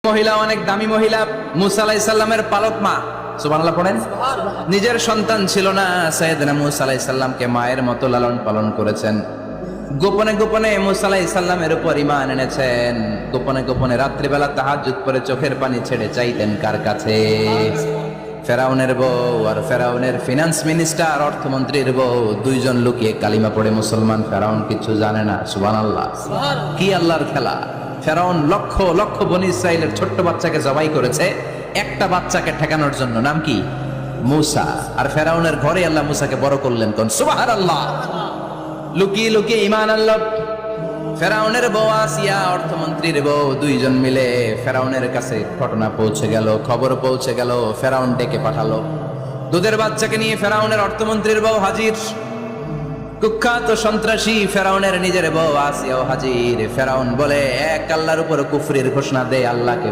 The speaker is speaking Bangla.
মহিলা অনেক দামি মহিলা, মুসা আলাইহিস সালামের পালক মা। সুবহানাল্লাহ পড়েন। নিজের সন্তান ছিল না, সাইয়েদনা মুসা আলাইহিস সালামকে মায়ের মতো লালন পালন করেছেন। গোপনে গোপনে মুসা আলাইহিস সালামের উপর ঈমান এনেছেন। গোপনে গোপনে রাত্রিবেলা তাহাজ্জুদ পড়ে চোখের পানি ছেড়ে চাইতেন কার কাছে? ফেরাউনের বউ আর ফেরাউনের ফিনান্স মিনিস্টার, অর্থমন্ত্রীর বউ, দুইজন লুকিয়ে কালিমা পড়ে মুসলমান। ফেরাউন কিছু জানে না। সুবহানাল্লাহ। কি আল্লাহর খেলা! ফেরাউন লক্ষ লক্ষ বনী ইসরাইলের ছোট্ট বাচ্চাকে জবাই করেছে একটা বাচ্চাকে ঠেকানোর জন্য। নাম কি? মুসা। আর ফেরাউনের ঘরে আল্লাহ মুসাকে বড় করলেন। কোন সুবহানাল্লাহ! লুকিয়ে লুকিয়ে ঈমান আনলো। ফেরাউনের বউ আসিয়া, অর্থমন্ত্রীর বউ, দুইজন মিলে ফেরাউনের কাছে ঘটনা পৌঁছে গেল, খবর পৌঁছে গেল। ফেরাউন ডেকে পাঠালো। দুধের বাচ্চাকে নিয়ে ফেরাউনের অর্থমন্ত্রীর বউ হাজির। কুখ্যাত সন্ত্রাসী ফেরাউনের নিজের বউ আসিয়াও হাজির। ফেরাউন বলে, এক আল্লাহর উপর কুফরির ঘোষণা দে, আল্লাহকে